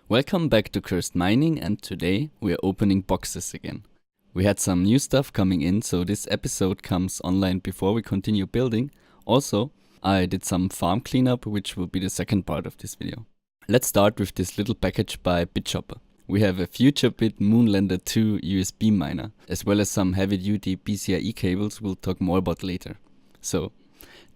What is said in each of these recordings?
Welcome back to Cursed Mining, and today we are opening boxes again. We had some new stuff coming in, so this episode comes online before we continue building. Also, I did some farm cleanup, which will be the second part of this video. Let's start with this little package by BitChopper. We have a FutureBit Moonlander 2 USB miner, as well as some heavy-duty PCIe cables we'll talk more about later. So,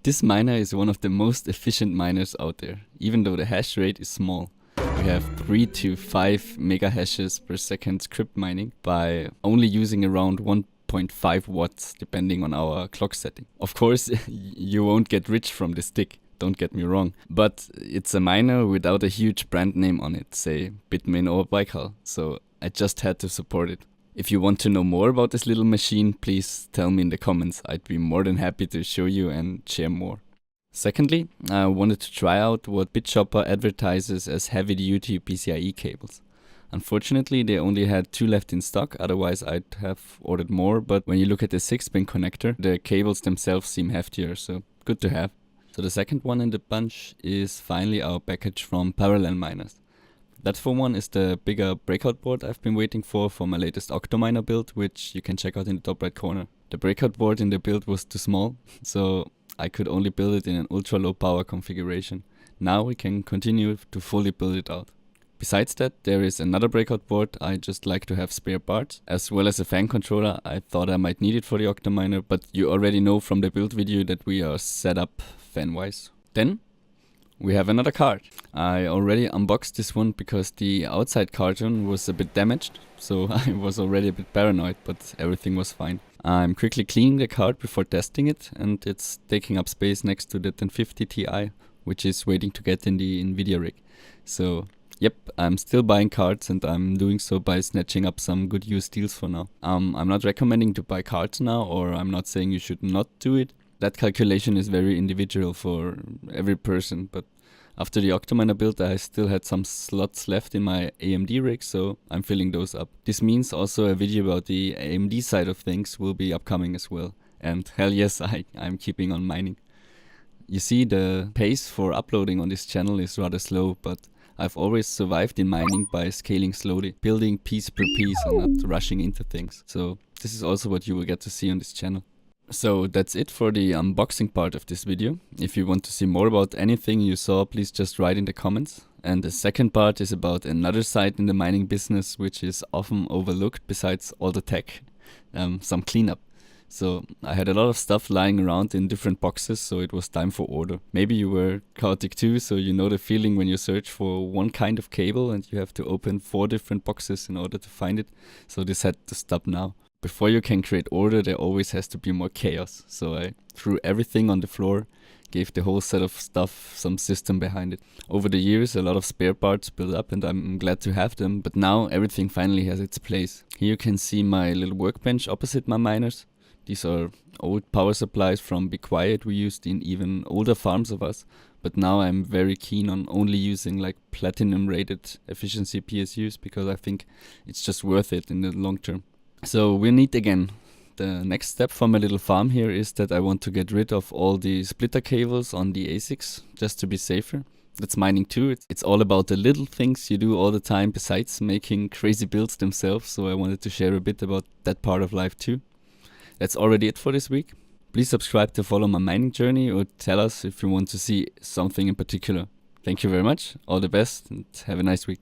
this miner is one of the most efficient miners out there, even though the hash rate is small. We have 3 to 5 mega hashes per second script mining by only using around 1.5 watts depending on our clock setting. Of course, you won't get rich from this stick, don't get me wrong, but it's a miner without a huge brand name on it, say Bitmain or Baikal, so I just had to support it. If you want to know more about this little machine, please tell me in the comments. I'd be more than happy to show you and share more. Secondly, I wanted to try out what BitChopper advertises as heavy-duty PCIe cables. Unfortunately, they only had 2 left in stock, otherwise I'd have ordered more, but when you look at the 6-pin connector, the cables themselves seem heftier, so good to have. So the second one in the bunch is finally our package from Parallel Miners. That for one is the bigger breakout board I've been waiting for my latest Octominer build, which you can check out in the top right corner. The breakout board in the build was too small, so I could only build it in an ultra low power configuration. Now we can continue to fully build it out. Besides that, there is another breakout board I just like to have spare parts, as well as a fan controller. I thought I might need it for the Octominer, but you already know from the build video that we are set up fan wise. Then we have another card. I already unboxed this one because the outside carton was a bit damaged, so I was already a bit paranoid, but everything was fine. I'm quickly cleaning the card before testing it, and it's taking up space next to the 1050 Ti, which is waiting to get in the Nvidia rig. So yep, I'm still buying cards, and I'm doing so by snatching up some good used deals for now. I'm not recommending to buy cards now, or I'm not saying you should not do it. That calculation is very individual for every person, but after the Octominer build I still had some slots left in my AMD rig, so I'm filling those up. This means also a video about the AMD side of things will be upcoming as well. And hell yes, I'm keeping on mining. You see, the pace for uploading on this channel is rather slow, but I've always survived in mining by scaling slowly, building piece per piece and not rushing into things. So this is also what you will get to see on this channel. So that's it for the unboxing part of this video. If you want to see more about anything you saw, please just write in the comments. And the second part is about another side in the mining business which is often overlooked besides all the tech, some cleanup. So I had a lot of stuff lying around in different boxes, so it was time for order. Maybe you were chaotic too, so you know the feeling when you search for one kind of cable and you have to open 4 different boxes in order to find it. So this had to stop now. Before you can create order, there always has to be more chaos. So I threw everything on the floor, gave the whole set of stuff some system behind it. Over the years, a lot of spare parts built up and I'm glad to have them, but now everything finally has its place. Here you can see my little workbench opposite my miners. These are old power supplies from Be Quiet we used in even older farms of us, but now I'm very keen on only using like platinum rated efficiency PSUs because I think it's just worth it in the long term. So we're neat again. The next step for my little farm here is that I want to get rid of all the splitter cables on the ASICs just to be safer. That's mining too. It's all about the little things you do all the time besides making crazy builds themselves, so I wanted to share a bit about that part of life too. That's already it for this week. Please subscribe to follow my mining journey or tell us if you want to see something in particular. Thank you very much, all the best and have a nice week.